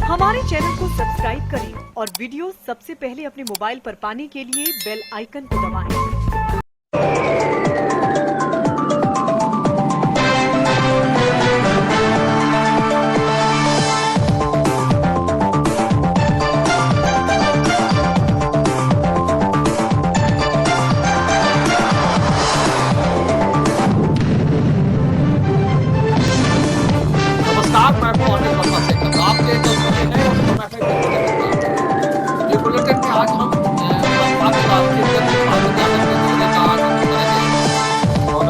हमारे चैनल को सब्सक्राइब करें और वीडियो सबसे पहले अपने मोबाइल पर पाने के लिए बेल आइकन को दबाएं। नमस्कार, मैं हूं अनिल वर्मा सेकर। आप देख रहे हैं इंटरनेशनल बुलेटिन। ये बुलेटिन में आज हम बसपा के राष्ट्रीय अध्यक्ष सुभाष यादव के दौरे का जिक्र करेंगे और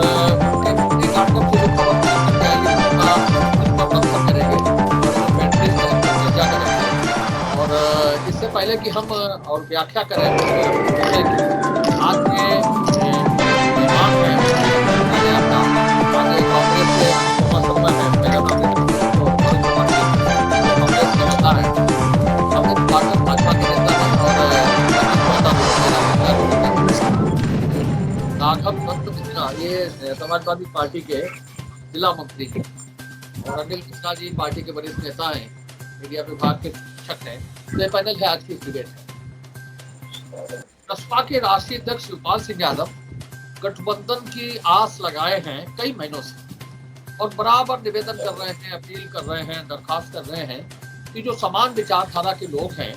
उनके कार्यक्रम से जो खबर निकल के आई है उसका इस पर मंथन करेंगे और कमेंट्री इस पर चर्चा करेंगे। और इससे पहले कि हम और व्याख्या करें विषय की, आज के मेहमान हैं मैंने अपना आगे कांग्रेस से अनुपमा शर्मा है, मेरा नाम है कांग्रेस के नेता है, अमित पाठक भाजपा के नेता है और राघव दत्त मिश्रा ये समाजवादी पार्टी के जिला मंत्री हैं और अनिल कृष्णा जी पार्टी के वरिष्ठ नेता हैं, मीडिया विभाग के शिक्षक हैं। ये पैनल है आज की डिबेट है। बसपा के राष्ट्रीय अध्यक्ष शिवपाल सिंह यादव गठबंधन की आस लगाए हैं कई महीनों से और बराबर निवेदन कर रहे हैं, अपील कर रहे हैं, दरखास्त कर रहे हैं कि जो समान विचारधारा के लोग हैं,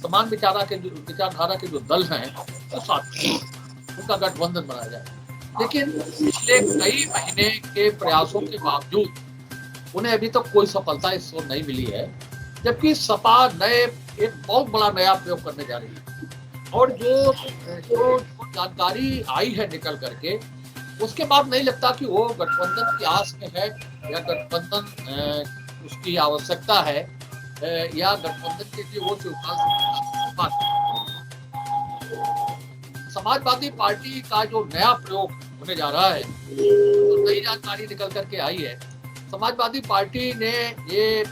समान विचारधारा के जो दल हैं, वो साथ उनका गठबंधन बनाया जाए। लेकिन पिछले कई महीने के प्रयासों के बावजूद उन्हें अभी तक कोई सफलता इस ओर नहीं मिली है, जबकि सपा एक बहुत बड़ा नया प्रयोग करने जा रही है और जो जानकारी आई है निकल करके, उसके बाद नहीं लगता कि वो गठबंधन की आस में है या गठबंधन उसकी आवश्यकता है या गठबंधन के लिए वो समाजवादी पार्टी का जो नया प्रयोग होने जा रहा है, तो नई जानकारी निकल करके आई है। समाजवादी पार्टी ने ये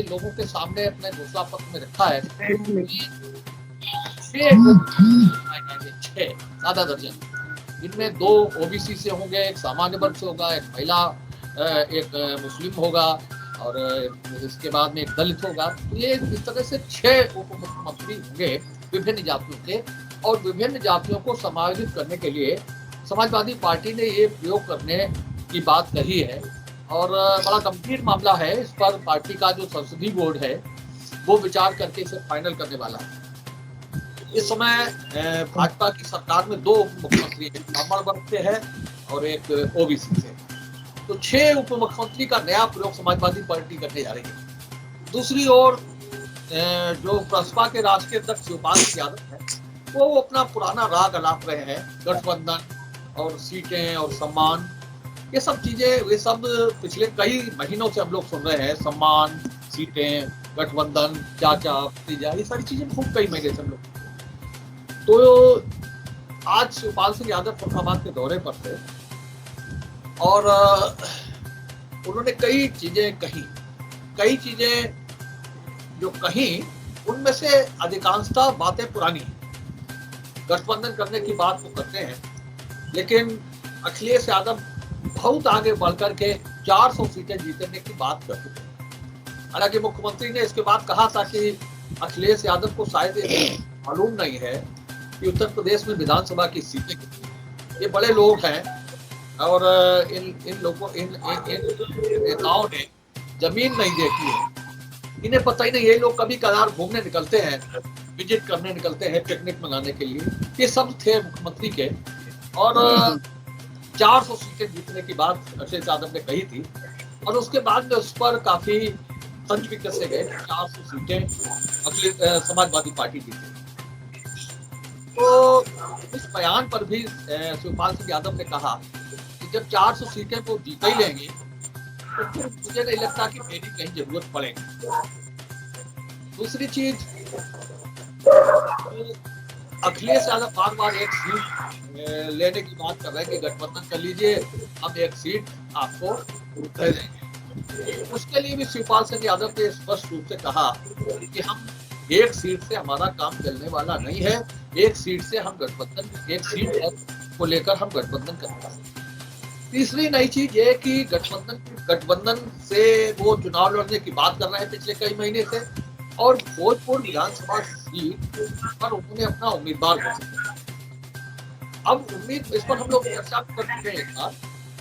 लोगों के सामने अपने घोषणा पत्र में रखा है कि 6 आधा दर्जन, इनमें 2 ओबीसी से होंगे, एक सामान्य वर्ग से होगा, एक महिला, एक मुस्लिम होगा और इसके बाद में एक दलित होगा। ये इस तरह से 6 उप मुख्यमंत्री होंगे विभिन्न जातियों के, और विभिन्न जातियों को समायोजित करने के लिए समाजवादी पार्टी ने ये प्रयोग करने की बात कही है और बड़ा गंभीर मामला है। इस पर पार्टी का जो संसदीय बोर्ड है वो विचार करके इसे फाइनल करने वाला है। इस समय भाजपा की सरकार में 2 उप मुख्यमंत्री हैं, ब्राह्मण वर्ग से है और एक ओबीसी से। तो 6 उप मुख्यमंत्री का नया प्रयोग समाजवादी पार्टी करने जा रही है। दूसरी ओर जो बसपा के राष्ट्रीय अध्यक्ष शिवपाल यादव है, वो अपना पुराना राग अलाप रहे हैं, गठबंधन और सीटें और सम्मान, ये सब चीजें, ये सब पिछले कई महीनों से हम लोग सुन रहे हैं। सम्मान, सीटें, गठबंधन, चाचा भतीजा, ये सारी चीजें खूब कई महीने से हम लोग। तो आज शिवपाल सिंह यादव फरुखाबाद के दौरे पर थे और उन्होंने कई चीजें जो कही, उनमें से अधिकांशतः बातें पुरानी हैं। गठबंधन करने की बात वो करते हैं, लेकिन अखिलेश यादव बहुत आगे बढ़कर के 400 सीटें जीतने की बात करते थे। हालांकि मुख्यमंत्री ने इसके बाद कहा था कि अखिलेश यादव को शायद मालूम नहीं है कि उत्तर प्रदेश में विधानसभा की सीटें कितनी। ये बड़े लोग हैं और इन नेताओं ने जमीन नहीं देखी है, इन्हें पता ही नहीं। ये लोग कभी कभार घूमने निकलते हैं, विजिट करने निकलते हैं, पिकनिक मनाने के लिए। ये सब थे मुख्यमंत्री के, और 400 सीटें जीतने की बात अखिलेश यादव ने कही थी और उसके बाद में उस पर काफी संच भी कसे गए। 400 सीटें समाजवादी पार्टी जीती। तो इस बयान पर भी शिवपाल सिंह यादव ने कहा कि जब 400 सीटें वो जीत ही लेंगे तो फिर मुझे नहीं लगता कि मेरी कहीं जरूरत पड़ेगी। दूसरी चीज, अखिलेश यादव बार बार एक सीट लेने की बात कर रहे हैं कि गठबंधन कर लीजिए, हम एक सीट आपको दे देंगे। उसके लिए भी शिवपाल सिंह यादव ने स्पष्ट रूप से कहा कि हम एक सीट से हमारा काम चलने वाला नहीं है, एक सीट से हम गठबंधन, एक सीट को लेकर हम गठबंधन करने वाले। तीसरी नई चीज ये कि गठबंधन से वो चुनाव लड़ने की बात कर रहे हैं पिछले कई महीने से, और भोजपुर विधानसभा सीट पर उन्होंने अपना उम्मीदवार घोषित किया। अब उम्मीद इस पर हम लोग चर्चा कर चुके हैं एक बार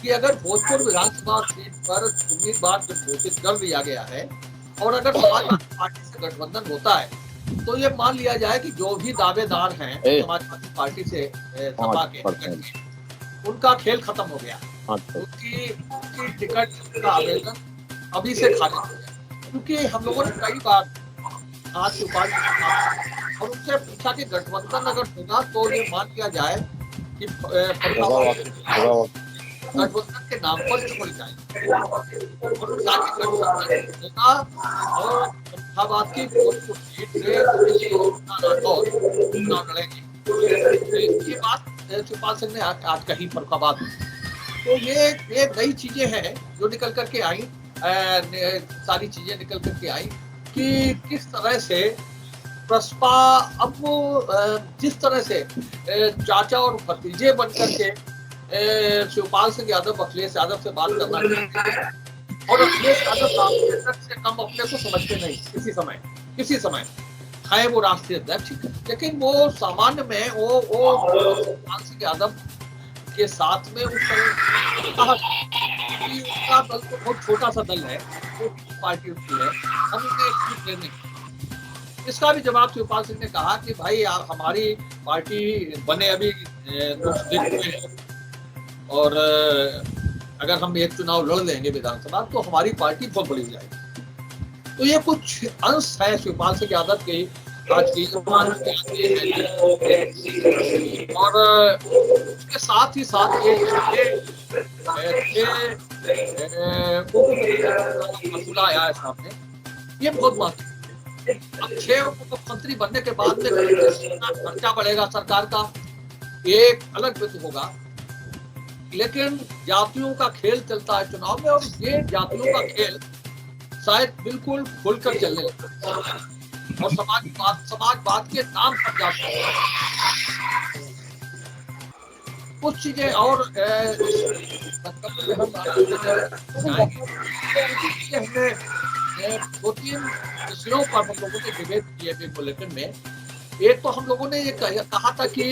कि अगर भोजपुर विधानसभा सीट पर उम्मीदवार जब घोषित कर दिया गया है और अगर समाजवादी पार्टी से गठबंधन होता है तो ये मान लिया जाए कि जो भी दावेदार हैं समाजवादी पार्टी से सपा के उनका खेल खत्म हो गया। उनकी टिकट का आवेदन अभी से खारिज हो गया, क्योंकि हम लोगों ने कई बार आज उपाध्याय और उनसे पूछा कि गठबंधन अगर होगा तो ये मान लिया जाए कि गठबंधन के नाम पर छोड़ जाए और गठबंधन होगा और फरीदाबाद की भोजपुर सीट से चुनाव लड़ेगी। ये बात शिवपाल सिंह ने आज कही फरीदाबाद में। तो ये नई चीजें हैं जो निकल करके आई, सारी चीजें निकल करके आई कि किस तरह से प्रसपा अब जिस तरह से चाचा और भतीजे बनकर के शिवपाल सिंह यादव अखिलेश यादव से बात करना चाहते हैं और अखिलेश यादव से कम अपने को समझते नहीं किसी समय है वो राष्ट्रीय अध्यक्ष, लेकिन वो सामान्य में वो शिवपाल सिंह यादव के साथ में उस तरह उसका दल तो बहुत छोटा सा दल है, पार्टी उसकी है, हम उन्हें नहीं। इसका भी जवाब शिवपाल सिंह ने कहा कि भाई आप हमारी पार्टी बने अभी कुछ दिन हुए हैं और अगर हम एक चुनाव लड़ लेंगे विधानसभा तो हमारी पार्टी बहुत बड़ी हो जाएगी। तो ये कुछ अंश है शिवपाल सिंह यादव के आज की और उसके साथ ही साथ मसला आया है सामने, ये बहुत महत्वपूर्ण। अब 6 उप मुख्यमंत्री बनने के बाद में खर्चा बढ़ेगा सरकार का, एक अलग विषय होगा, लेकिन जातियों का खेल चलता है चुनाव में और ये जातियों का खेल शायद बिल्कुल खुलकर चलने लगता है और समाजवाद के नाम पर जाता है। कुछ चीजें और हमने 2-3 विषयों पर हम लोगों ने डिबेट किए थे बुलेटिन में। एक तो हम लोगों ने ये कहा था कि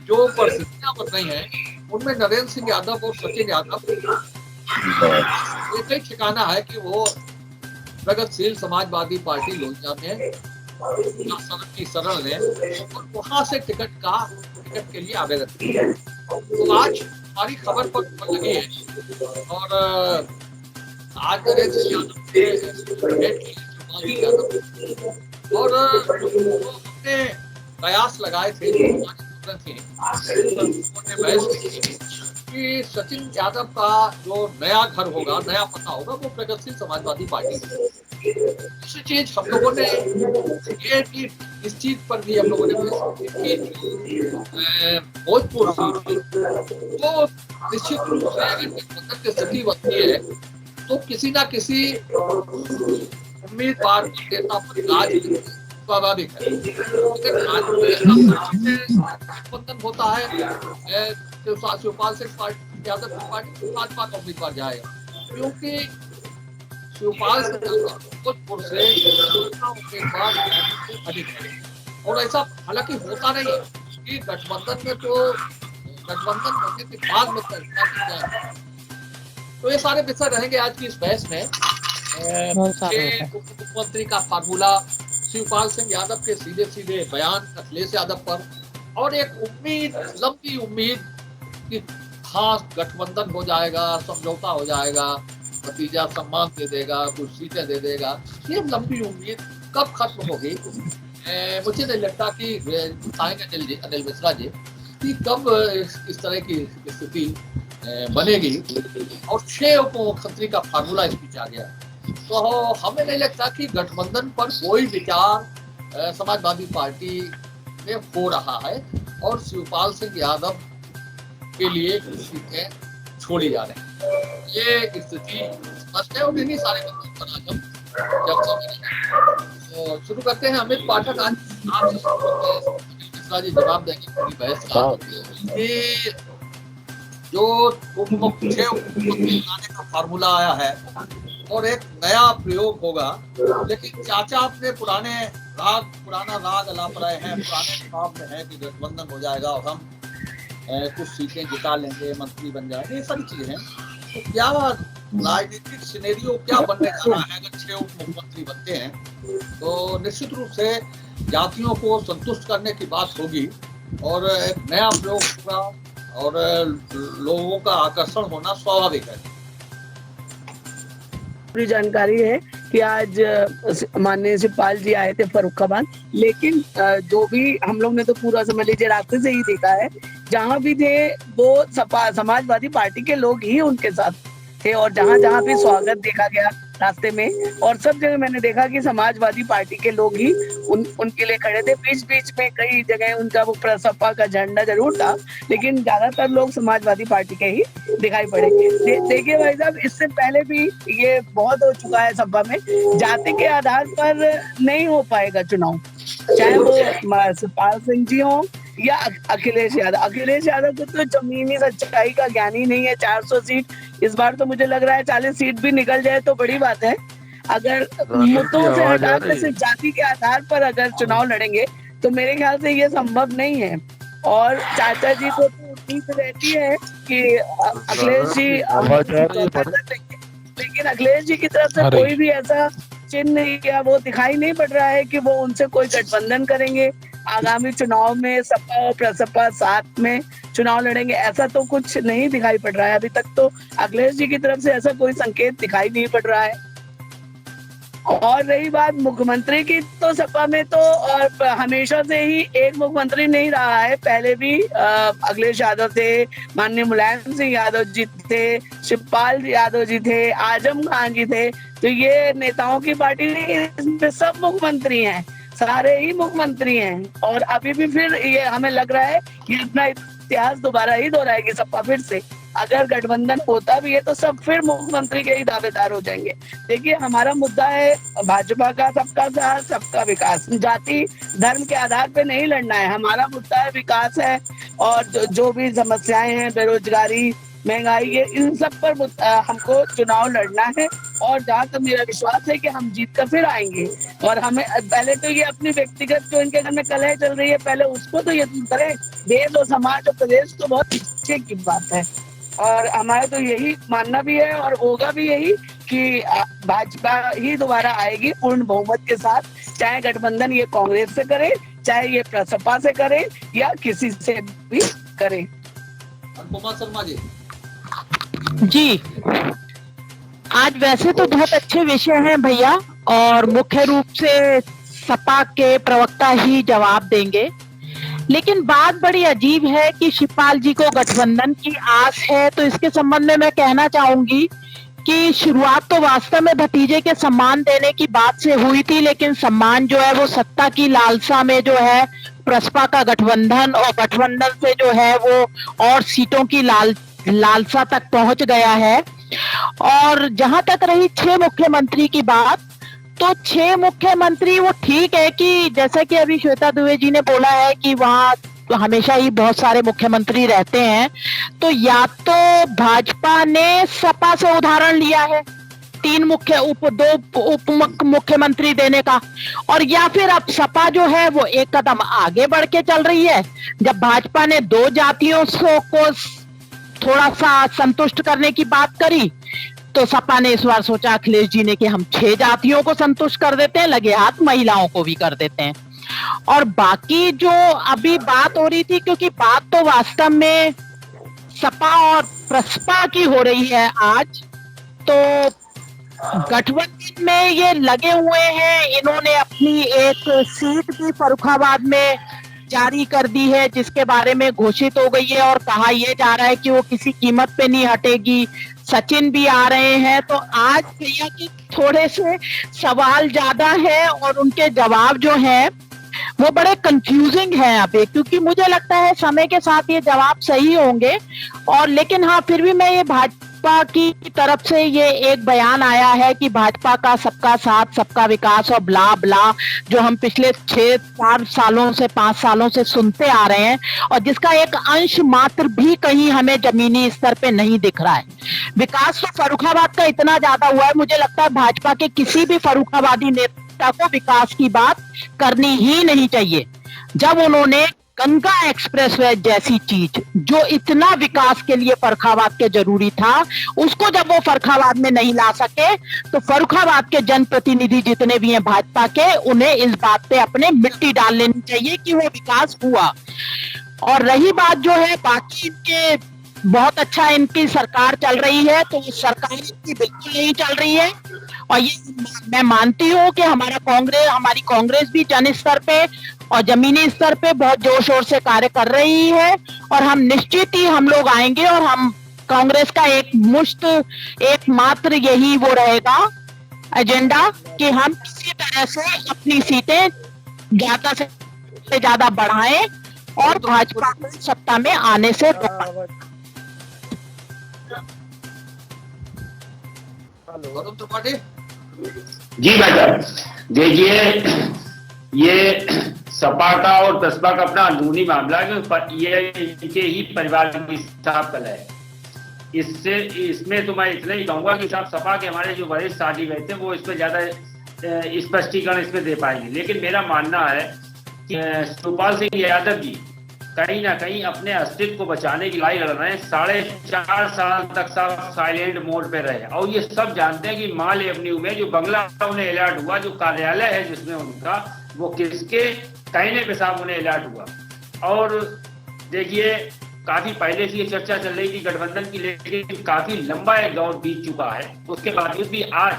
जो परिस्थितियां बन रही हैं उनमें नरेंद्र सिंह यादव और सचिन यादव एक ही ठिकाना है कि वो प्रगतिशील समाजवादी पार्टी लोहिया में शरण है और वहां से टिकट के लिए आवेदन किया। तो आज हमारी खबर पर लगी है और आज नरेंद्र सिंह यादव और हमने प्रयास लगाए थे कि सचिन यादव का जो नया घर होगा, नया पता होगा, वो प्रगतिशील समाजवादी पार्टी है। दूसरी चीज हम लोगों ने ये कि इस चीज पर भी हम लोगों ने भोजपुर तो निश्चित रूप से अगर गठबंधन की स्थिति बनती है तो किसी ना किसी उम्मीदवार के नेता पर राज स्वाभाविक है। गठबंधन होता है शिवपाल सिंह यादव की पार्टी भाजपा का उम्मीदवार जाएगा, क्योंकि शिवपाल सिंह भोजपुर से उम्मीदवार अधिक है और ऐसा हालांकि होता नहीं है कि गठबंधन में तो गठबंधन होने के बाद में फैसला की जाए। तो ये सारे विषय रहेंगे आज की इस बहस में। मुख्यमंत्री का फार्मूला, शिवपाल सिंह यादव के सीधे सीधे बयान अखिलेश यादव पर और एक उम्मीद, लंबी उम्मीद कि खास गठबंधन हो जाएगा, समझौता हो जाएगा, भतीजा सम्मान दे देगा, कुछ सीटें दे देगा। ये लंबी उम्मीद कब खत्म होगी मुझे नहीं लगता कि बताएंगे अनिल मिश्रा जी कि कब इस तरह की स्थिति बनेगी और 6 उप मुख्यमंत्री का फार्मूला इस बीच आ गया। तो हमें नहीं लगता कि गठबंधन पर कोई विचार समाजवादी पार्टी में हो रहा है और शिवपाल सिंह यादव के लिए सीटें छोड़ी जा रही हैं। ये स्थिति स्पष्ट है और इन्हीं सारे मुद्दों पर आज हम तो शुरू करते हैं। अमित पाठक, आज आप जी जवाब देंगे पूरी बहस का कि जो 6 उप मुख्यमंत्री बनाने का फार्मूला आया है और एक नया प्रयोग होगा। लेकिन चाचा अपने पुराना राग अलाप रहे हैं, पुराने हिसाब में है कि गठबंधन हो जाएगा और हम कुछ सीटें जिता लेंगे, मंत्री बन जाएंगे, ये सारी चीजें हैं। तो क्या राजनीतिक सिनेरियो क्या बनने जा रहा है अगर 6 उप मुख्यमंत्री बनते हैं, तो निश्चित रूप से जातियों को संतुष्ट करने की बात होगी और एक नया प्रयोग होगा और लोगों का आकर्षण होना स्वाभाविक है। पूरी जानकारी है कि आज माननीय शिवपाल जी आए थे फर्रुखाबाद, लेकिन जो भी हम लोग ने तो पूरा समझ लीजिए रास्ते से ही देखा है, जहां भी थे वो समाजवादी पार्टी के लोग ही उनके साथ थे और जहां जहां भी स्वागत देखा गया रास्ते में और सब जगह मैंने देखा कि समाजवादी पार्टी के लोग ही उनके लिए खड़े थे। बीच बीच में कई जगह उनका वो सपा का झंडा जरूर था, लेकिन ज्यादातर लोग समाजवादी पार्टी के ही दिखाई पड़े। देखिए भाई साहब, इससे पहले भी ये बहुत हो चुका है सपा में, जाति के आधार पर नहीं हो पाएगा चुनाव, चाहे वो शिवपाल सिंह जी हो या अखिलेश यादव को तो जमीनी सच्चाई का ज्ञान ही नहीं है। 400 सीट इस बार तो मुझे लग रहा है 40 सीट भी निकल जाए तो बड़ी बात है। अगर मुद्दों से हटाकर सिर्फ जाति के आधार पर अगर चुनाव लड़ेंगे तो मेरे ख्याल से ये संभव नहीं है। और चाचा जी को तो उम्मीद रहती है कि अखिलेश जी, लेकिन अखिलेश जी की तरफ से कोई भी ऐसा चिन्ह या वो दिखाई नहीं पड़ रहा है कि वो उनसे कोई गठबंधन करेंगे, आगामी चुनाव में सपा और प्रसपा साथ में चुनाव लड़ेंगे, ऐसा तो कुछ नहीं दिखाई पड़ रहा है। अभी तक तो अखिलेश जी की तरफ से ऐसा कोई संकेत दिखाई नहीं पड़ रहा है। और रही बात मुख्यमंत्री की, तो सपा में तो और हमेशा से ही एक मुख्यमंत्री नहीं रहा है। पहले भी अखिलेश यादव थे, माननीय मुलायम सिंह यादव जी थे, शिवपाल यादव जी थे, आजम खान जी थे। तो ये नेताओं की पार्टी नहीं, इसमें सब मुख्यमंत्री हैं, सारे ही मुख्यमंत्री हैं। और अभी भी फिर ये हमें लग रहा है कि अपना इतिहास दोबारा ही दोहराएगी सपा फिर से। अगर गठबंधन होता भी है तो सब फिर मुख्यमंत्री के ही दावेदार हो जाएंगे। देखिए, हमारा मुद्दा है भाजपा का सबका साथ सबका विकास, जाति धर्म के आधार पे नहीं लड़ना है। हमारा मुद्दा है विकास है और जो भी समस्याएं हैं, बेरोजगारी, महंगाई, ये इन सब पर हमको चुनाव लड़ना है। और जहाँ तक मेरा विश्वास है कि हम जीत कर फिर आएंगे। और हमें पहले तो ये अपनी व्यक्तिगत जो इनके घर में कलह चल रही है, पहले उसको तो ये दूर करें। देश और समाज और प्रदेश तो बहुत पीछे की बात है। और हमारा तो यही मानना भी है और होगा भी यही कि भाजपा ही दोबारा आएगी पूर्ण बहुमत के साथ, चाहे गठबंधन ये कांग्रेस से करे, चाहे ये प्रसपा से करे या किसी से भी करे। अनुपमा शर्मा जी। जी, आज वैसे तो बहुत अच्छे विषय हैं भैया, और मुख्य रूप से सपा के प्रवक्ता ही जवाब देंगे। लेकिन बात बड़ी अजीब है कि शिवपाल जी को गठबंधन की आस है, तो इसके संबंध में मैं कहना चाहूंगी कि शुरुआत तो वास्तव में भतीजे के सम्मान देने की बात से हुई थी, लेकिन सम्मान जो है वो सत्ता की लालसा में जो है प्रसपा का गठबंधन, और गठबंधन से जो है वो और सीटों की लालसा तक पहुंच गया है। और जहां तक रही 6 मुख्यमंत्री की बात, तो 6 मुख्यमंत्री वो ठीक है कि जैसा कि अभी श्वेता दुबे जी ने बोला है कि वहां तो हमेशा ही बहुत सारे मुख्यमंत्री रहते हैं, तो या तो भाजपा ने सपा से उदाहरण लिया है 3 उप मुख्यमंत्री देने का, और या फिर अब सपा जो है वो एक कदम आगे बढ़ के चल रही है। जब भाजपा ने 2 जातियों को थोड़ा सा संतुष्ट करने की बात करी, तो सपा ने इस बार सोचा अखिलेश जी ने कि हम 6 जातियों को संतुष्ट कर देते हैं, लगे हाथ महिलाओं को भी कर देते हैं। और बाकी जो अभी बात हो रही थी, क्योंकि बात तो वास्तव में सपा और प्रसपा की हो रही है आज, तो गठबंधन में ये लगे हुए हैं। इन्होंने अपनी एक सीट भी फर्रुखाबाद में जारी कर दी है, जिसके बारे में घोषित हो गई है और कहा यह जा रहा है कि वो किसी कीमत पे नहीं हटेगी। सचिन भी आ रहे हैं। तो आज भैया के थोड़े से सवाल ज्यादा है और उनके जवाब जो है वो बड़े कंफ्यूजिंग हैं अभी, क्योंकि मुझे लगता है समय के साथ ये जवाब सही होंगे। और लेकिन हाँ, फिर भी मैं ये भाजपा की तरफ से ये एक बयान आया है कि भाजपा का सबका साथ सबका विकास और ब्ला ब्ला, जो हम पिछले 4 सालों से 5 सालों से सुनते आ रहे हैं, और जिसका एक अंश मात्र भी कहीं हमें जमीनी स्तर पे नहीं दिख रहा है। विकास तो फर्रुखाबाद का इतना ज्यादा हुआ है, मुझे लगता है भाजपा के किसी भी फर्रुखाबादी नेता को विकास की बात करनी ही नहीं चाहिए। जब उन्होंने गंगा एक्सप्रेसवे जैसी चीज जो इतना विकास के लिए फर्रुखाबाद के जरूरी था, उसको जब वो फर्रुखाबाद में नहीं ला सके, तो फर्रुखाबाद के जनप्रतिनिधि जितने भी हैं भाजपा के, उन्हें इस बात पे अपने मिट्टी डाल लेनी चाहिए कि वो विकास हुआ। और रही बात जो है बाकी इनके, बहुत अच्छा इनकी सरकार चल रही है, तो ये सरकार इनकी बिल्कुल नहीं चल रही है। और ये मैं मानती हूँ कि हमारी कांग्रेस भी जन स्तर पे और जमीनी स्तर पे बहुत जोर शोर से कार्य कर रही है, और हम निश्चित ही हम लोग आएंगे, और हम कांग्रेस का एकमात्र यही वो रहेगा एजेंडा कि हम किसी तरह से अपनी सीटें ज्यादा से ज्यादा बढ़ाएं और भाजपा को सत्ता में आने से रोकें। वरुण त्रिपाठी जी मैडम, देखिए ये सपा का और बसपा का अपना अंदरूनी मामला है कि ये इनके ही परिवार की कल है। इसमें तो मैं इतना ही कहूंगा कि साहब सपा के हमारे जो वरिष्ठ साथी गए थे वो इस पर ज्यादा स्पष्टीकरण इसमें दे पाएंगे, लेकिन मेरा मानना है कि शिवपाल सिंह यादव जी कहीं ना कहीं अपने अस्तित्व को बचाने की लड़ाई लड़ रहे हैं। 4.5 साल तक सब साइलेंट मोड पे रहे, और ये सब जानते हैं कि माल एवेन्यू में जो बंगला उन्हें अलर्ट हुआ, जो कार्यालय है जिसमें उनका, वो किसके कहने पे साहब उन्हें अलर्ट हुआ। और देखिए काफी पहले से ये चर्चा चल रही थी गठबंधन की, लेकिन काफी लंबा एक दौर बीत चुका है। उसके बावजूद भी आज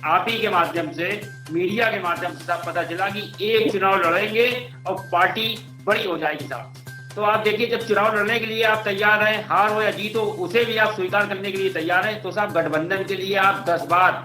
आप ही के माध्यम से, मीडिया के माध्यम से साहब पता चला कि एक चुनाव लड़ेंगे और पार्टी बड़ी हो जाएगी साहब। तो आप देखिए, जब चुनाव लड़ने के लिए आप तैयार हैं, हार हो या जीत हो उसे भी आप स्वीकार करने के लिए तैयार हैं, तो साहब गठबंधन के लिए आप 10 बार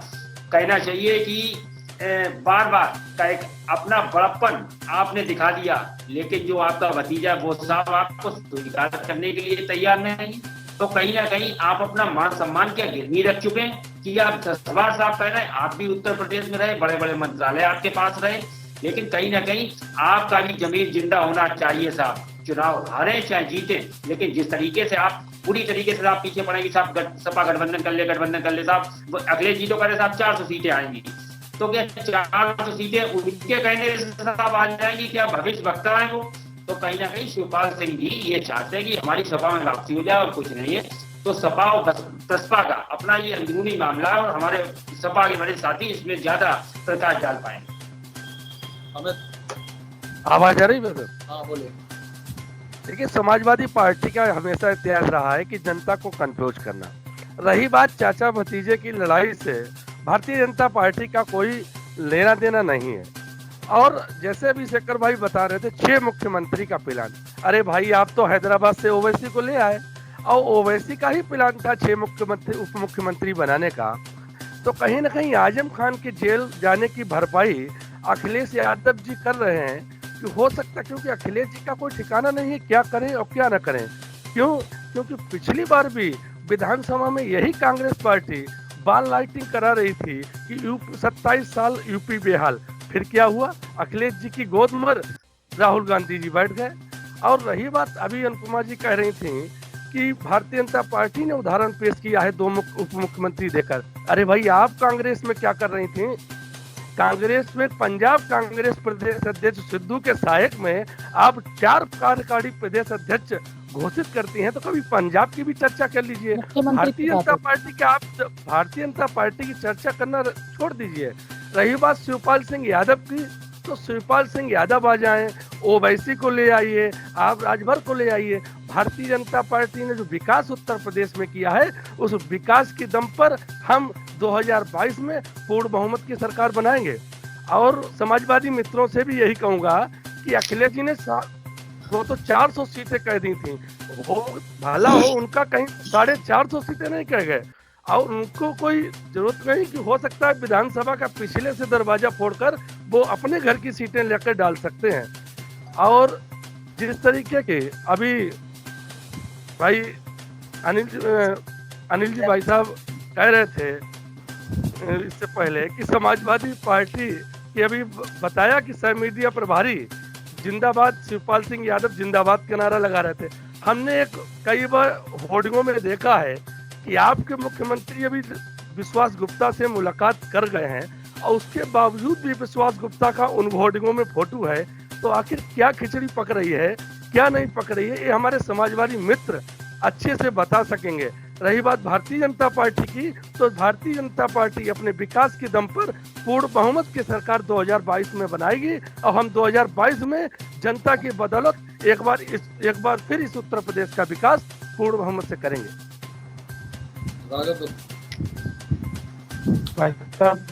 कहना चाहिए कि बार बार का एक अपना बड़प्पन आपने दिखा दिया, लेकिन जो आपका भतीजा वो साहब आपको स्वीकार करने के लिए तैयार नहीं। तो कहीं ना कहीं आप अपना मान सम्मान क्या गिरवी रख चुके हैं कि आप 10 बार साहब कह रहे हैं, आप भी उत्तर प्रदेश में रहे, बड़े बड़े मंत्रालय आपके पास रहे, लेकिन कहीं ना कहीं आपका भी जमीर जिंदा होना चाहिए साहब। चुनाव हारे चाहे जीते, लेकिन जिस तरीके से आप पूरी तरीके से आप पीछे पड़ेंगे साहब, सपा गठबंधन कर ले साहब, अगले जीतों करे साहब 400 सीटें आएंगी, तो क्या 400 सीटें उनके कहने से साहब आ जाएंगी? क्या भविष्य वक्ता है वो? तो कहीं ना कहीं शिवपाल सिंह भी ये चाहते हैं कि हमारी सपा में वापसी हो जाए और कुछ नहीं है। तो सपा और बसपा का अपना ये अंदरूनी मामला है, और हमारे सपा के बड़े साथी इसमें ज्यादा प्रकाश डाल पाएंगे। आवाज आ रही है? हाँ बोले। देखिए, समाजवादी पार्टी का हमेशा इतिहास रहा है कि जनता को कंफ्यूज करना। रही बात चाचा भतीजे की लड़ाई से, भारतीय जनता पार्टी का कोई लेना देना नहीं है। और जैसे अभी शेखर भाई बता रहे थे 6 मुख्यमंत्री का प्लान, अरे भाई आप तो हैदराबाद से ओवैसी को ले आए, और ओवैसी का ही प्लान था 6 मुख्यमंत्री उप मुख्यमंत्री बनाने का। तो कहीं ना कहीं आजम खान के जेल जाने की भरपाई अखिलेश यादव जी कर रहे हैं कि हो सकता है, क्योंकि अखिलेश जी का कोई ठिकाना नहीं है क्या करें और क्या ना करें। क्योंकि पिछली बार भी विधानसभा में यही कांग्रेस पार्टी बाल लाइटिंग करा रही थी कि 27 साल यूपी बेहाल, फिर क्या हुआ? अखिलेश जी की गोद में राहुल गांधी जी बैठ गए। और रही बात, अभी अनुपमा जी कह रही थी कि भारतीय जनता पार्टी ने उदाहरण पेश किया है 2 उप मुख्यमंत्री देकर। अरे भाई, आप कांग्रेस में क्या कर रही थी? कांग्रेस में पंजाब कांग्रेस प्रदेश अध्यक्ष सिद्धू के सहायक में आप 4 कार्यकारी प्रदेश अध्यक्ष घोषित करती हैं, तो कभी पंजाब की भी चर्चा कर लीजिए। भारतीय जनता पार्टी के आप भारतीय जनता पार्टी की चर्चा करना छोड़ दीजिए। रही बात शिवपाल सिंह यादव की, तो शिवपाल सिंह यादव आ जाएं, ओवैसी को ले आइए, आप राजभर को ले आइए। भारतीय जनता पार्टी ने जो विकास उत्तर प्रदेश में किया है, उस विकास के दम पर हम 2022 में पूर्ण बहुमत की सरकार बनाएंगे। और समाजवादी मित्रों से भी यही कहूंगा कि अखिलेश जी ने वो तो 400 सीटें कह दी थी, वो भला हो उनका कहीं 450 सीटें नहीं कह गए, और उनको कोई जरूरत नहीं कि हो सकता है विधानसभा का पिछले से दरवाजा फोड़कर वो अपने घर की सीटें लेकर डाल सकते हैं। और जिस तरीके के अभी भाई अनिल जी भाई साहब कह रहे थे इससे पहले कि समाजवादी पार्टी की अभी बताया कि सह मीडिया प्रभारी जिंदाबाद शिवपाल सिंह यादव जिंदाबाद का नारा लगा रहे थे। हमने एक कई बार होर्डिंगों में देखा है कि आपके मुख्यमंत्री अभी विश्वास गुप्ता से मुलाकात कर गए हैं और उसके बावजूद भी विश्वास गुप्ता का उन होर्डिंगों में फोटो है। तो आखिर क्या खिचड़ी पक रही है, क्या नहीं पक रही है, ये हमारे समाजवादी मित्र अच्छे से बता सकेंगे। रही बात भारतीय जनता पार्टी की, तो भारतीय जनता पार्टी अपने विकास के दम पर पूर्ण बहुमत की सरकार 2022 में बनाएगी और हम 2022 में जनता की बदौलत एक बार फिर इस उत्तर प्रदेश का विकास पूर्ण बहुमत से करेंगे। भाई साहब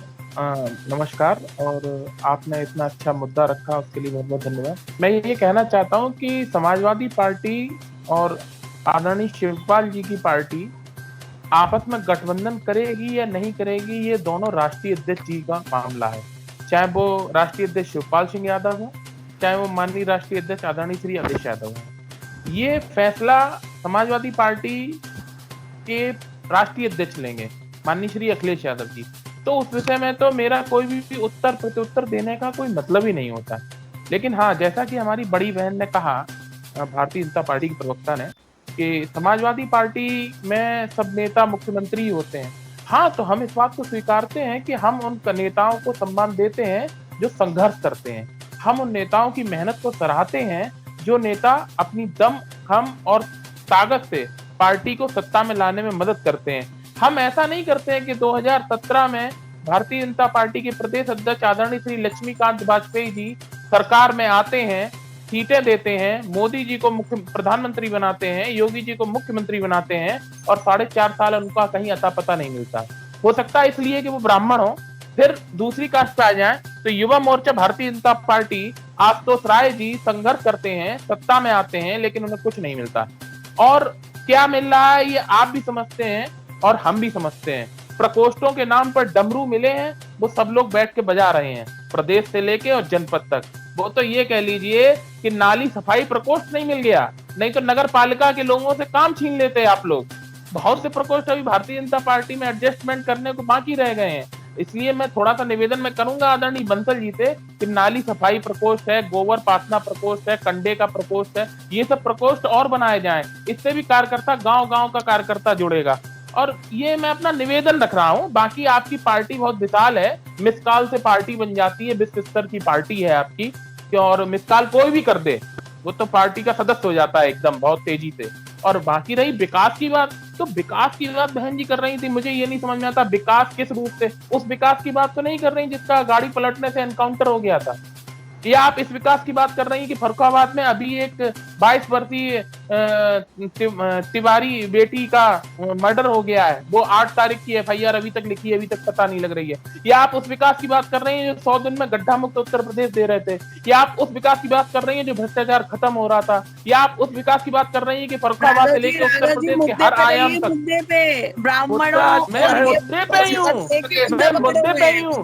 नमस्कार, और आपने इतना अच्छा मुद्दा रखा उसके लिए बहुत बहुत धन्यवाद। मैं ये कहना चाहता हूँ कि समाजवादी पार्टी और आदरणीय शिवपाल जी की पार्टी आपस में गठबंधन करेगी या नहीं करेगी, ये दोनों राष्ट्रीय अध्यक्ष जी का मामला है। चाहे वो राष्ट्रीय अध्यक्ष शिवपाल सिंह यादव हो, चाहे वो माननीय राष्ट्रीय अध्यक्ष आदरणीय श्री अखिलेश यादव हो। ये फैसला समाजवादी पार्टी के राष्ट्रीय अध्यक्ष लेंगे, माननीय श्री अखिलेश यादव जी। तो उस विषय में तो मेरा कोई भी उत्तर प्रत्युत्तर देने का कोई मतलब ही नहीं होता। लेकिन हाँ, जैसा कि हमारी बड़ी बहन ने कहा, भारतीय जनता पार्टी की प्रवक्ता ने, कि समाजवादी पार्टी में सब नेता मुख्यमंत्री होते हैं। हाँ, तो हम इस बात को स्वीकारते हैं कि हम उन नेताओं को सम्मान देते हैं जो संघर्ष करते हैं। हम उन नेताओं की मेहनत को सराहते हैं जो नेता अपनी दम, खम और ताकत से पार्टी को सत्ता में लाने में मदद करते हैं। हम ऐसा नहीं करते हैं कि 2017 में भारतीय जनता पार्टी के प्रदेश अध्यक्ष आदरणीय श्री लक्ष्मीकांत वाजपेयी जी सरकार में आते हैं, सीटें देते हैं, मोदी जी को मुख्य प्रधानमंत्री बनाते हैं, योगी जी को मुख्यमंत्री बनाते हैं और 4.5 साल उनका कहीं अता पता नहीं मिलता। हो सकता है इसलिए कि वो ब्राह्मण हो, फिर दूसरी कास्ट पे आ जाए। तो युवा मोर्चा भारतीय जनता पार्टी आशुतोष राय जी संघर्ष करते हैं, सत्ता में आते हैं, लेकिन उन्हें कुछ नहीं मिलता। और क्या मिल रहा है ये आप भी समझते हैं और हम भी समझते हैं। प्रकोष्ठों के नाम पर डमरू मिले हैं, वो सब लोग बैठ के बजा रहे हैं, प्रदेश से लेके और जनपद तक। वो तो ये कह लीजिए कि नाली सफाई प्रकोष्ठ नहीं मिल गया, नहीं तो नगर पालिका के लोगों से काम छीन लेते आप लोग। बहुत से प्रकोष्ठ अभी भारतीय जनता पार्टी में एडजस्टमेंट करने को बाकी रह गए हैं। इसलिए मैं थोड़ा सा निवेदन में करूंगा आदरणीय बंसल जी से कि नाली सफाई प्रकोष्ठ है, गोबर पाथना प्रकोष्ठ है, कंडे का प्रकोष्ठ है, ये सब प्रकोष्ठ और बनाए जाएं। इससे भी कार्यकर्ता, गांव-गांव का कार्यकर्ता जुड़ेगा। और ये मैं अपना निवेदन रख रहा हूं। बाकी आपकी पार्टी बहुत विशाल है, मिसकाल से पार्टी बन जाती है, विश्व स्तर की पार्टी है आपकी, और मिसकाल कोई भी कर दे वो तो पार्टी का सदस्य हो जाता है एकदम बहुत तेजी से। और बाकी रही विकास की बात, तो विकास की बात बहन जी कर रही थी, मुझे ये नहीं समझ में आता विकास किस रूप से। उस विकास की बात तो नहीं कर रही जिसका गाड़ी पलटने से एनकाउंटर हो गया था, या आप इस विकास की बात कर रही हैं कि फर्रुखाबाद में अभी एक 22 वर्षीय तिवारी बेटी का मर्डर हो गया है, वो 8 तारीख की FIR अभी तक लिखी है, अभी तक पता नहीं लग रही है। या आप उस विकास की बात कर रही हैं जो 100 दिन में गड्ढा मुक्त उत्तर प्रदेश दे रहे थे, या आप उस विकास की बात कर रही हैं जो भ्रष्टाचार खत्म हो रहा था, या आप उस विकास की बात कर रही हैं कि फर्रुखाबाद से लेकर उत्तर प्रदेश के हर आयाम तक। मुद्दे पे ब्राह्मणों, मैं मुद्दे पे ही हूँ, मैं मुद्दे पे ही हूँ,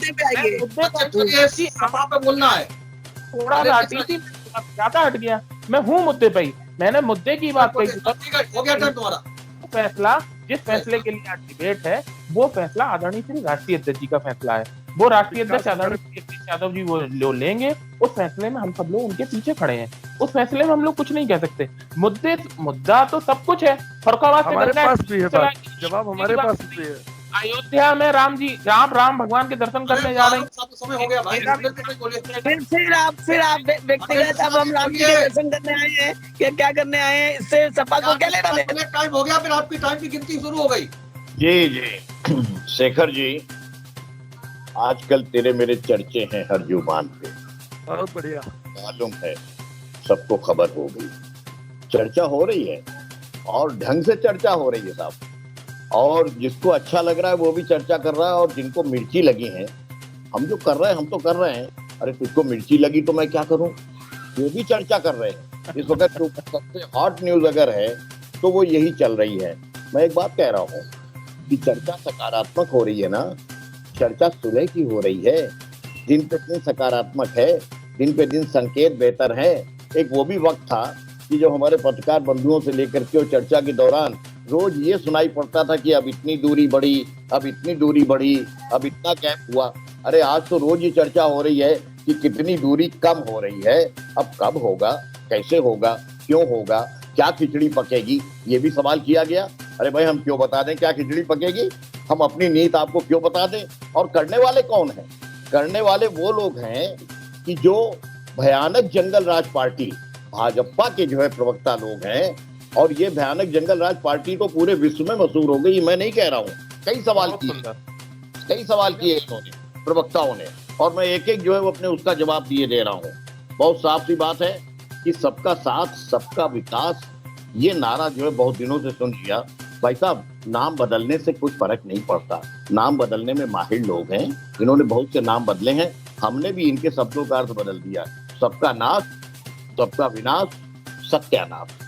बोलना है थोड़ा ज्यादा हट गया। मैं हूँ मुद्दे पे ही, मैंने मुद्दे की बात कही। हो गया टर्न तुम्हारा। फैसला, जिस फैसले के लिए आज डिबेट है, वो फैसला आदरणीय श्री राष्ट्रीय अध्यक्ष जी का फैसला है। वो राष्ट्रीय अध्यक्ष आदरणीय श्री अखिलेश यादव जी वो लेंगे। उस फैसले में हम सब लोग उनके पीछे खड़े हैं। उस फैसले में हम लोग कुछ नहीं कह सकते। मुद्दा तो सब कुछ है। फर्रुखाबाद हमारे पास भी है जवाब, हमारे पास भी है। अयोध्या में राम भगवान के दर्शन करने जा रहे हैं। समय हो गया भाई, फिर आप व्यक्तिगत, अब हम राम जी के दर्शन करने आए हैं क्या करने आए हैं, इससे सपा को क्या लेना देना। टाइम हो गया, फिर आपकी टाइम की गिनती शुरू हो गई। जी शेखर जी, आजकल तेरे मेरे चर्चे हैं हर जुबान पे, बहुत बढ़िया, मालूम है, सबको खबर हो गई। चर्चा हो रही है और ढंग से चर्चा हो रही है साहब, और जिसको अच्छा लग रहा है वो भी चर्चा कर रहा है, और जिनको मिर्ची लगी है, हम जो कर रहे हैं हम तो कर रहे हैं। अरे तुझको मिर्ची लगी तो मैं क्या करूं, वो भी चर्चा कर रहे हैं। इस वक्त सबसे हॉट न्यूज अगर है तो वो यही चल रही है। मैं एक बात कह रहा हूँ कि चर्चा सकारात्मक हो रही है ना, चर्चा सुलह की हो रही है, दिन पे दिन सकारात्मक है, दिन पे दिन संकेत बेहतर है। एक वो भी वक्त था कि जब हमारे पत्रकार बंधुओं से लेकर के चर्चा के दौरान रोज ये सुनाई पड़ता था कि अब इतनी दूरी बढ़ी, अब इतनी दूरी बढ़ी, अब इतना गैप हुआ। अरे आज तो रोज ये चर्चा हो रही है कि कितनी दूरी कम हो रही है। अब कब होगा, कैसे होगा, क्यों होगा, क्या खिचड़ी पकेगी, ये भी सवाल किया गया। अरे भाई हम क्यों बता दें क्या खिचड़ी पकेगी, हम अपनी नीयत आपको क्यों बता दें। और करने वाले कौन हैं? करने वाले वो लोग हैं कि जो भयानक जंगल राज पार्टी भाजपा के जो है प्रवक्ता लोग हैं। और ये भयानक जंगल राज पार्टी तो पूरे विश्व में मशहूर हो गई, मैं नहीं कह रहा हूँ। कई सवाल किए इन्होंने प्रवक्ताओं ने, और मैं एक एक जो है वो अपने उसका जवाब दिए दे रहा हूँ। बहुत साफ सी बात है कि सबका साथ सबका विकास, ये नारा जो है बहुत दिनों से सुन लिया। भाई साहब, नाम बदलने से कुछ फर्क नहीं पड़ता, नाम बदलने में माहिर लोग हैं, इन्होंने बहुत से नाम बदले हैं, हमने भी इनके शब्दों का अर्थ बदल दिया। सबका नाश, सबका विनाश, सत्यानाश।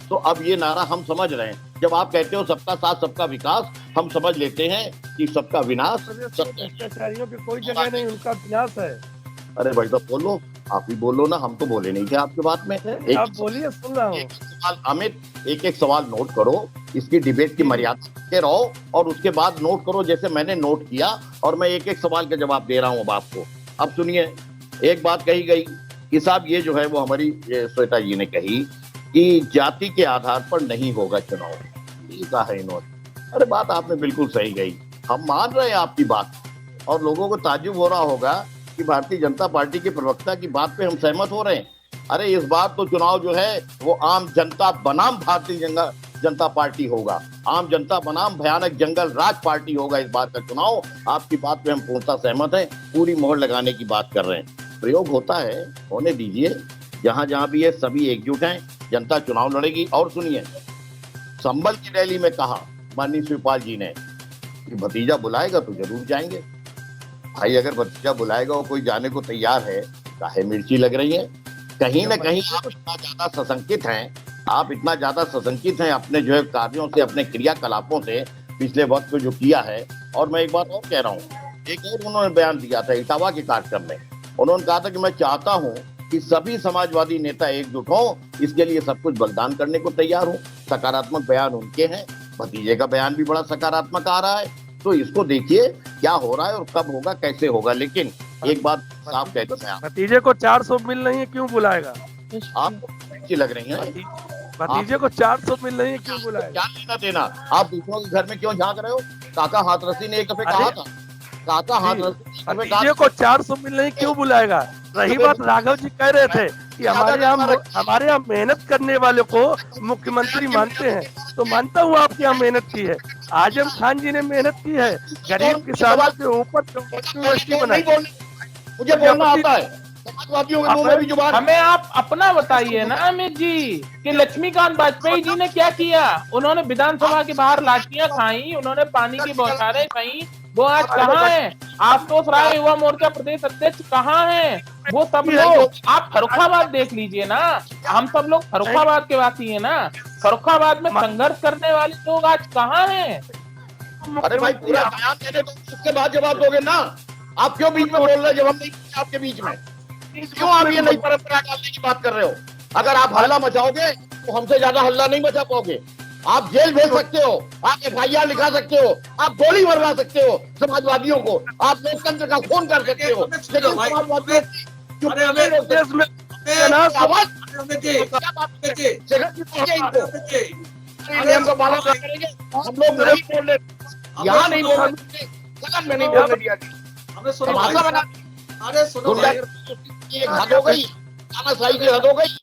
तो अब ये नारा हम समझ रहे हैं। जब आप कहते हो सबका साथ सबका विकास, हम समझ लेते हैं कि सबका विनाश भ्रष्टाचारियों की कोई जगह नहीं, उनका विनाश है। अरे भाई साहब बोलो, आप ही बोलो ना, हम तो बोले नहीं थे आपकी बात में। आप बोलिए, सुन रहा हूँ। अमित, एक एक सवाल नोट करो, इसकी डिबेट की मर्यादा के रहो, और उसके बाद नोट करो जैसे मैंने नोट किया, और मैं एक एक सवाल का जवाब दे रहा हूँ अब आपको। अब सुनिए, एक बात कही गई कि साहब ये जो है वो हमारी श्वेता जी ने कही कि जाति के आधार पर नहीं होगा चुनाव, ये कहा है इन्होंने। अरे बात आपने बिल्कुल सही कही, हम मान रहे हैं आपकी बात, और लोगों को ताज्जुब हो रहा होगा कि भारतीय जनता पार्टी के प्रवक्ता की बात पे हम सहमत हो रहे हैं। अरे इस बार तो चुनाव जो है वो आम जनता बनाम भारतीय जनता पार्टी होगा, आम जनता बनाम भयानक जंगल राज पार्टी होगा इस बार का चुनाव। आपकी बात पे हम पूर्णतः सहमत हैं, पूरी मोहर लगाने की बात कर रहे हैं। प्रयोग होता है, होने दीजिए, जहां जहां भी है सभी एकजुट हैं, जनता चुनाव लड़ेगी। और सुनिए, संभल की रैली में कहा माननीय शिवपाल जी ने कि भतीजा बुलाएगा तो जरूर जाएंगे। भाई अगर भतीजा बुलाएगा और कोई जाने को तैयार है, काहे मिर्ची लग रही है? कहीं ना कहीं आप इतना ज्यादा सशंकित हैं, आप इतना ज्यादा सशंकित हैं अपने जो है कार्यों से, अपने क्रियाकलापों से, पिछले वक्त में जो किया है। और मैं एक बात और कह रहा हूँ, एक और उन्होंने बयान दिया था इटावा के कार्यक्रम में, उन्होंने कहा था कि मैं चाहता हूँ कि सभी समाजवादी नेता एकजुट हों, इसके लिए सब कुछ बलिदान करने को तैयार हूँ। सकारात्मक बयान उनके हैं, भतीजे का बयान भी बड़ा सकारात्मक आ रहा है। तो इसको देखिए क्या हो रहा है और कब होगा, कैसे होगा। लेकिन एक बात साफ कहते हैं, भतीजे को 400 मिल रही है, क्यों बुलाएगा? आपको अच्छी लग रही है, भतीजे को 400 मिल रही है, क्यों बुलाएगा? क्या लेना देना? आप दूसरों के घर में क्यों झांक रहे हो? काका हाथरसी ने एक दफे कहा था, काका हाथरसी भतीजे को 400 मिल रही, क्यों बुलाएगा? रही बात, राघव जी कह रहे थे कि हमारे यहाँ मेहनत करने वाले को मुख्यमंत्री मानते हैं, तो मानता हूँ आपके यहाँ मेहनत की है। आजम खान जी ने मेहनत की है, गरीब किसानों के ऊपर यूनिवर्सिटी बनाई। मुझे बोलना आता है, समाजवादियों के मुंह में भी जुबान। हमें आप अपना बताइए ना अमित जी कि लक्ष्मीकांत वाजपेयी जी ने क्या किया। उन्होंने विधानसभा के बाहर लाठियां खाई, उन्होंने पानी की बौछारें खाई, वो आज कहाँ है? आशुतोष राय युवा मोर्चा प्रदेश अध्यक्ष कहाँ है? वो सब लोग, आप फर्रुखाबाद देख लीजिए ना, हम सब लोग फर्रुखाबाद के वासी है ना, फर्रुखाबाद में संघर्ष करने वाले लोग आज कहाँ हैं? अरे भाई पूरा बयान देने दो, उसके बाद जवाब दोगे ना। आप क्यों बीच में बोल रहे हो जब हम नहीं आपके बीच में? क्यों आप ये नई परंपरा डालने की बात कर रहे हो? अगर आप हल्ला मचाओगे तो हमसे ज्यादा हल्ला नहीं मचा पाओगे। आप जेल भेज सकते हो, आप FIR लिखा सकते हो, आप गोली मरवा सकते हो समाजवादियों को, आप लोकतंत्र का खून कर सकते हो, लेकिन समाजवादियों हम लोग नहीं बोल रहे, यहाँ नहीं बोल रहे, सदन में नहीं बोलने दिया। एक हद हो गई, तानाशाही की हद हो गई।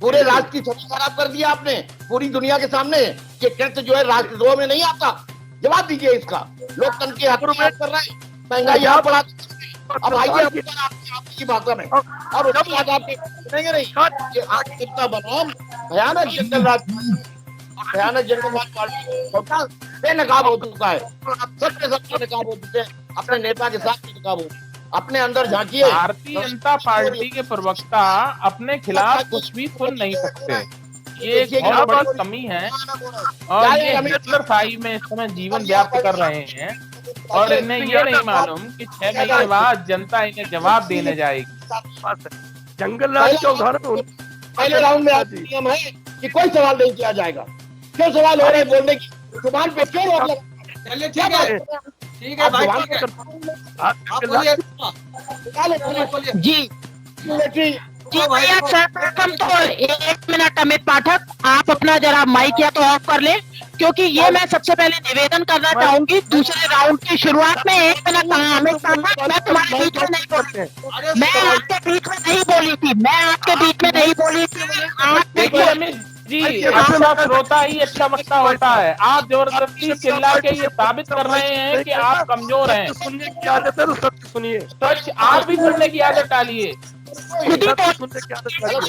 पूरे राष्ट्र की छवि खराब कर दिया आपने पूरी दुनिया के सामने। ये कृत्य जो है राष्ट्रद्रोह में नहीं आता। जवाब दीजिए इसका। लोकतंत्र के हक में कर रहे हैं, महंगाई यहाँ बढ़ा। अब आइए आपकी भाषा में, और उसके बाद आप सुनेंगे नहीं कि आप कितना बनाम भयानक जंगलराज पार्टी बेनकाब हो चुका है। सबके नकाब हो चुके हैं, अपने नेता के साथ भी नकाब हो, अपने अंदर झांकिए। भारतीय जनता पार्टी के प्रवक्ता अपने खिलाफ कुछ भी सुन नहीं सकते, ये एक बहुत बड़ी कमी है। और ये हिटलरशाही में इस समय जीवन व्याप्त कर रहे हैं, और इन्हें ये नहीं मालूम कि 6 महीने के बाद जनता इन्हें जवाब देने जाएगी। जंगल राज का उदाहरण पहले राउंड में नियम है कि कोई सवाल नहीं किया जाएगा, क्यों सवाल हो रहे हैं बोलने की? जुबान पे क्यों रोक लगा? चलिए ठीक है भाई, ठीक है। आप बोलिए, बोलिए। जी भैया, सर्वप्रथम तो 1 मिनट अमित पाठक, आप अपना जरा माइक या तो ऑफ कर ले, क्योंकि ये मैं सबसे पहले निवेदन करना चाहूंगी। दूसरे राउंड की शुरुआत में 1 मिनट कहा अमित पाठक, मैं तुम्हारे बीच में नहीं बोली, मैं आपके बीच में नहीं बोली थी, मैं आपके बीच में नहीं बोली थी। आप देखिए अमित जी, अच्छा श्रोता ही अच्छा वक्ता होता है। आप जबरदस्ती चिल्ला के ये साबित कर रहे हैं कि आप कमजोर हैं। सुनने की आदत है तो सत्य सुनिए। सच आप भी सुनने की आदत डालिए, सत्य सुनने की आदत डालिए।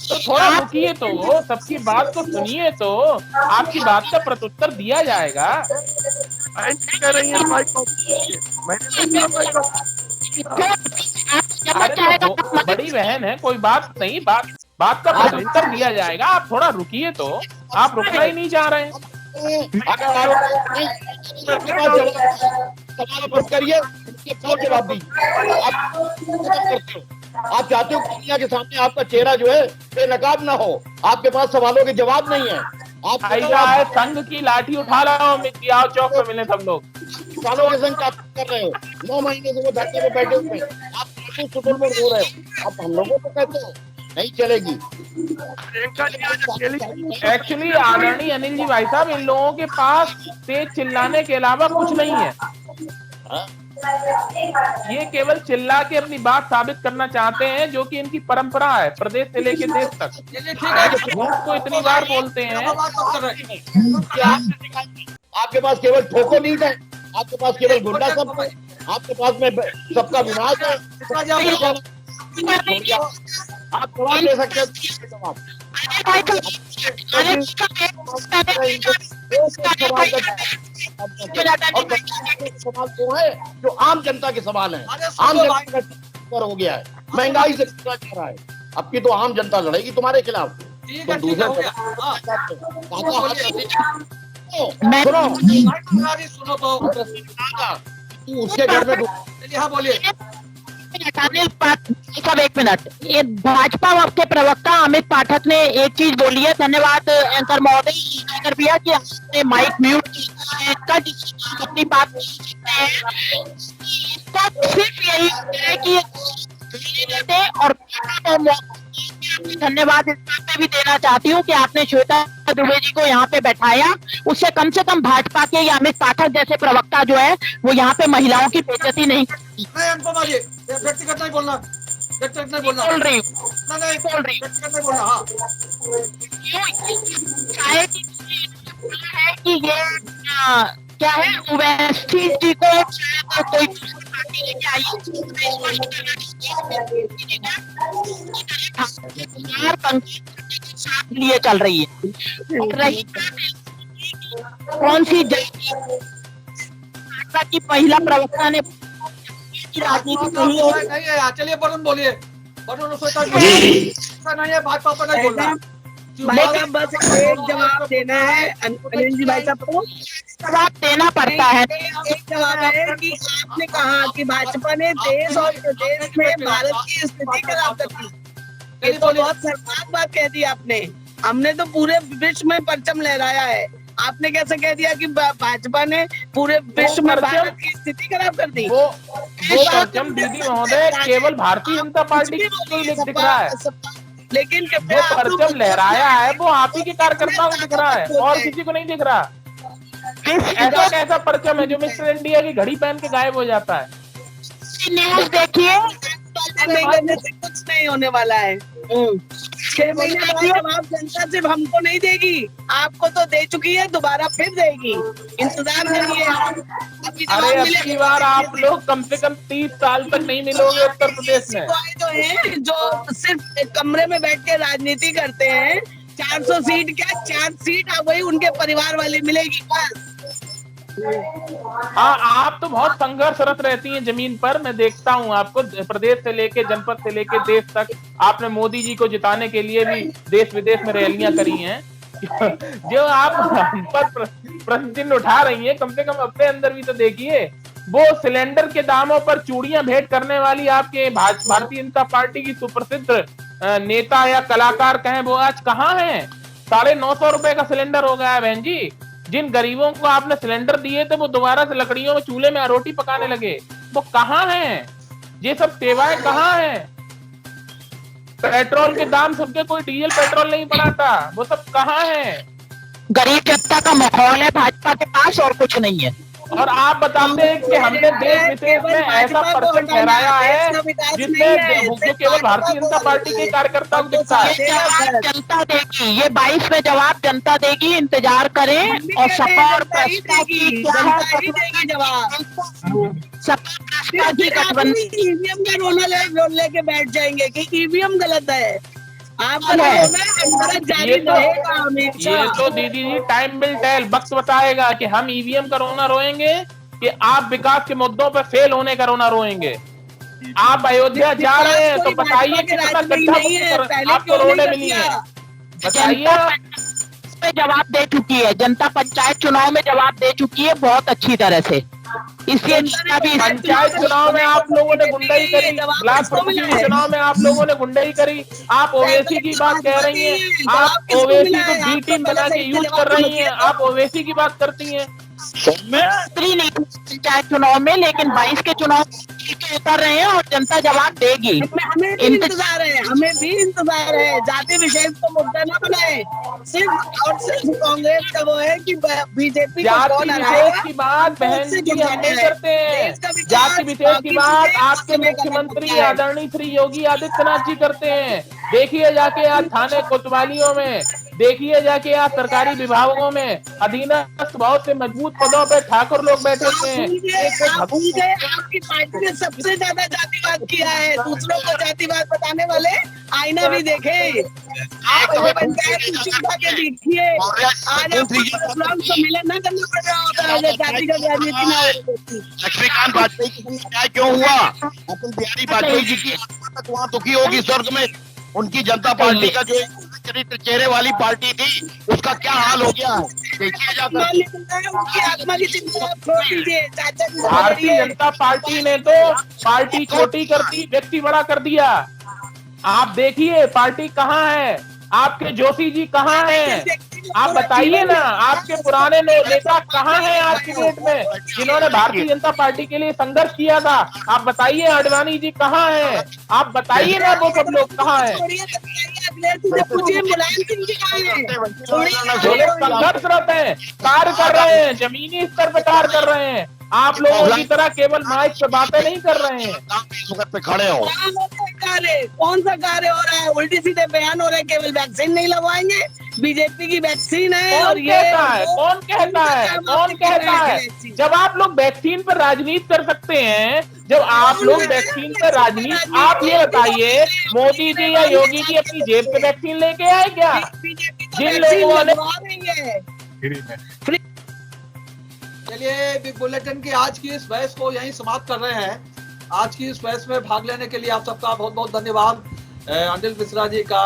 तो थोड़ा रुकिए तो, सबकी बात को सुनिए तो आपकी बात का प्रत्युत्तर दिया जाएगा। कह रही है माइक ऑफ कीजिए। मैंने नहीं कहा माइक ऑफ। अरे तो बड़ी बहन है, कोई बात नहीं, बात का प्रत्युत्तर दिया जाएगा। आप थोड़ा रुकिए तो, आप रुकना ही नहीं चाह रहे हैं। सवाल बंद करिए, क्यों जवाब दीजिए? आप चाहते हो कि दुनिया के सामने आपका चेहरा जो है बेनकाब ना हो, आपके पास सवालों के जवाब नहीं है। आप है संघ की लाठी उठा रहा हूँ, आओ चौक पे मिले सब लोग। सालों के संग आप कर रहे हो, 9 महीने से वो धरती पे बैठे हुए, आप सुटुल में रो रहे हो। आप हम लोगों को कहते हो नहीं चलेगी। एक्चुअली आदरणीय अनिल जी भाई साहब, इन लोगों के पास तेज चिल्लाने के अलावा कुछ नहीं है। ये केवल चिल्ला के अपनी बात साबित करना चाहते हैं, जो कि इनकी परंपरा है प्रदेश से लेके देश तक। झूठ को इतनी बार बोलते हैं। आपके पास केवल ठोको नहीं है, आपके पास केवल गुंडा सब है, आपके पास में सबका विनाश है। आप जवाब दे सकते हैं, जवाब सवाल वो है जो आम जनता के सवाल है। आम जनता का हो गया है, महंगाई से पूछा जा रहा है। अब की तो आम जनता लड़ेगी तुम्हारे खिलाफ। तो दूसरा सुनो तो उसके घर में बोलिए। सब 1 मिनट, ये भाजपा के प्रवक्ता अमित पाठक ने एक चीज बोली है। धन्यवाद एंकर महोदय कर दिया कि आपने माइक म्यूट किया, अपनी बात सिर्फ यही है कि दे। और धन्यवाद इस बात पे भी देना चाहती हूँ कि आपने श्वेता दुबे जी को यहाँ पे बैठाया। उससे कम भाजपा के या अमित पाठक जैसे प्रवक्ता जो है वो यहाँ पे महिलाओं की बेइज्जती नहीं करती। व्यक्तिगत नहीं बोलना, व्यक्तिगत नहीं बोलना, बोल रही नहीं बोल रही, व्यक्तिगत नहीं बोलना। हाँ, शायद है कि ये क्या है, ओवैसी जी को शायद कोई पार्टी लेके आई साथ लिए चल रही है। रही कौन सी भाजपा की महिला प्रवक्ता ने राजनीति नहीं है। चलिए वरुण बोलिए, वरुण नहीं है, भाजपा पर नहीं बोलना। बस एक जवाब देना है अनिल जी भाई साहब को, जवाब देना पड़ता है। एक जवाब है कि आपने कहा कि भाजपा ने देश और प्रदेश में भारत की स्थिति खराब कर दी। ये तो बहुत शर्मनाक बात कह दी आपने। हमने तो पूरे विश्व में परचम लहराया है, आपने कैसे कह दिया कि भाजपा ने पूरे विश्व में भारत की स्थिति खराब कर दी? वो परचम दीदी महोदय केवल भारतीय जनता पार्टी को दिख रहा है, लेकिन जो परचम लहराया है वो आप ही के कार्यकर्ताओं को दिख रहा है और किसी को नहीं दिख रहा। ऐसा कैसा परचम है जो मिस्टर इंडिया की घड़ी पहन के गायब हो जाता है? न्यूज देखिए, कुछ नहीं होने वाला है। 6 महीने बाद जवाब जनता सिर्फ हमको नहीं देगी, आपको तो दे चुकी है, दोबारा फिर देगी, इंतजार करिए। अरे अब की बार आप लोग कम से कम 30 साल तक नहीं मिलोगे उत्तर प्रदेश में। जो है जो सिर्फ एक कमरे में बैठ के राजनीति करते हैं, 400 सीट क्या 4 सीट वही उनके परिवार वाले मिलेगी बस। हाँ, आप तो बहुत संघर्षरत रहती हैं जमीन पर, मैं देखता हूँ आपको। प्रदेश से लेके जनपद से लेके देश तक आपने मोदी जी को जिताने के लिए भी देश विदेश में रैलियां करी हैं। जो आप हम पर प्रश्न चिन्ह उठा रही हैं, कम से कम अपने अंदर भी तो देखिए। वो सिलेंडर के दामों पर चूड़ियां भेंट करने वाली आपके भारतीय जनता पार्टी की सुप्रसिद्ध नेता या कलाकार कहें, वो आज कहाँ हैं? 950 रुपए का सिलेंडर हो गया है बहन जी। जिन गरीबों को आपने सिलेंडर दिए थे वो दोबारा से लकड़ियों में चूल्हे में रोटी पकाने लगे, वो कहाँ हैं? ये सब सेवाएं कहाँ हैं? पेट्रोल के दाम सबके, कोई डीजल पेट्रोल नहीं बढ़ाता, वो सब कहाँ है? गरीब जनता का माहौल है भाजपा के पास, और कुछ नहीं है। और आप बताते हैं कि हमने देश विदेश में ऐसा पर्चन फहराया है जिसमें जो केवल भारतीय जनता पार्टी के कार्यकर्ताओं को दिखता है। ये जवाब जनता देगी, ये 22 में जवाब जनता देगी, इंतजार करें। और सपा और बसपा की क्या है, सपा की गठबंधन ईवीएम का रोना लेके बैठ जाएंगे कि ईवीएम गलत है। आपका जारी रहेगा हमेशा। ये तो दीदी जी टाइम विल टेल, वक्त बताएगा कि हम ईवीएम का रोना रोएंगे कि आप विकास के मुद्दों पर फेल होने का रोना रोएंगे। आप अयोध्या जा रहे हैं तो बताइए कितना गड्ढा आपको रोने मिली है, बताइए। जवाब दे चुकी है जनता, पंचायत चुनाव में जवाब दे चुकी है बहुत अच्छी तरह से। इसलिए पंचायत चुनाव में आप लोगों ने गुंडाई करी, ब्लॉक प्रमुख चुनाव में आप लोगों ने गुंडाई करी। आप ओवैसी की बात कह रही हैं, आप ओवैसी को बी टीम बना के यूज कर रही हैं, आप ओवैसी की बात करती हैं। नहीं पंचायत चुनाव में, लेकिन 22 के चुनाव उतर रहे हैं और जनता जवाब देगी। हमें भी इंतजार है, हमें भी इंतजार है। जाति विशेष को मुद्दा न बनाए, सिर्फ और सिर्फ कांग्रेस का वो है कि बीजेपी जाति विशेष की बात बहन जी हम नहीं करते हैं। जाति विशेष की बात आपके मुख्यमंत्री आदरणीय श्री योगी आदित्यनाथ जी करते हैं। देखिए जाके आज थाने कोतवालियों में, देखिए जाके आज सरकारी विभागों में अधीनस्थ बहुत से मजबूत पदों पे ठाकुर लोग बैठे हैं। आपकी पार्टी ने सबसे ज्यादा जातिवाद किया है, दूसरों को जातिवाद बताने वाले आईना भी देखे। आप पंचायत के देखिए, आज आपको सम्मेलन न करना पड़ रहा होता है, जातिगत राजनीति न हो रही। लक्ष्मीकांत वाजपेयी की न्याय क्यों हुआ? अटल बिहारी वाजपेयी जी की तक वहाँ दुखी होगी स्वर्ग में। उनकी जनता पार्टी का जो चरित्र चेहरे वाली पार्टी थी, उसका क्या हाल हो गया है देखिए जाकर। उनकी आत्मा की चिंता छोड़ दीजिए। भारतीय जनता पार्टी ने तो पार्टी छोटी कर दी, व्यक्ति बड़ा कर दिया। आप देखिए पार्टी कहाँ है, आपके जोशी जी कहाँ हैं? आप बताइए ना, आपके पुराने नेता कहाँ हैं आज की डेट में, जिन्होंने भारतीय जनता पार्टी के लिए संघर्ष किया था? आप बताइए अडवाणी जी कहाँ हैं? आप बताइए ना वो सब लोग कहाँ हैं? संघर्षरत हैं, कार्य कर रहे हैं, जमीनी स्तर पे कार्य कर रहे हैं। आप लोगों की तरह केवल माइक पे बातें नहीं कर रहे हैं। पे खड़े हो, कौन सा कार्य हो रहा है? उल्टी सीधे बयान हो रहे हैं, केवल वैक्सीन नहीं लगवाएंगे, बीजेपी की वैक्सीन है। और ये कौन कहता है? जब आप लोग वैक्सीन पर राजनीति कर सकते हैं, जब आप लोग वैक्सीन पर राजनीति, आप ये बताइए मोदी जी या योगी जी अपनी जेब पे वैक्सीन लेके आए क्या? जिन लोगों ने चलिए बिग बुलेटिन की आज की इस बहस को यहीं समाप्त कर रहे हैं। आज की इस बहस में भाग लेने के लिए आप सबका बहुत बहुत धन्यवाद। अनिल मिश्रा जी का,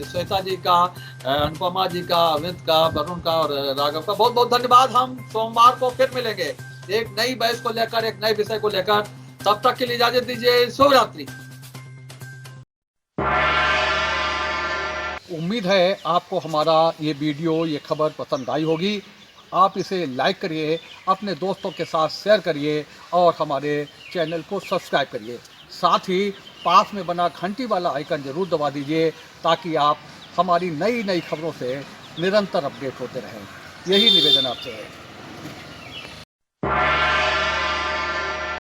श्वेता जी का, अनुपमा जी का, अमित का, वरुण का और राघव का बहुत बहुत धन्यवाद। हम सोमवार को फिर मिलेंगे एक नई बहस को लेकर, एक नए विषय को लेकर। तब तक के लिए इजाजत दीजिए। शुभ रात्रि। उम्मीद है आपको हमारा ये वीडियो, ये खबर पसंद आई होगी। आप इसे लाइक करिए, अपने दोस्तों के साथ शेयर करिए और हमारे चैनल को सब्सक्राइब करिए। साथ ही पास में बना घंटी वाला आइकन जरूर दबा दीजिए ताकि आप हमारी नई नई खबरों से निरंतर अपडेट होते रहें। यही निवेदन आपसे है।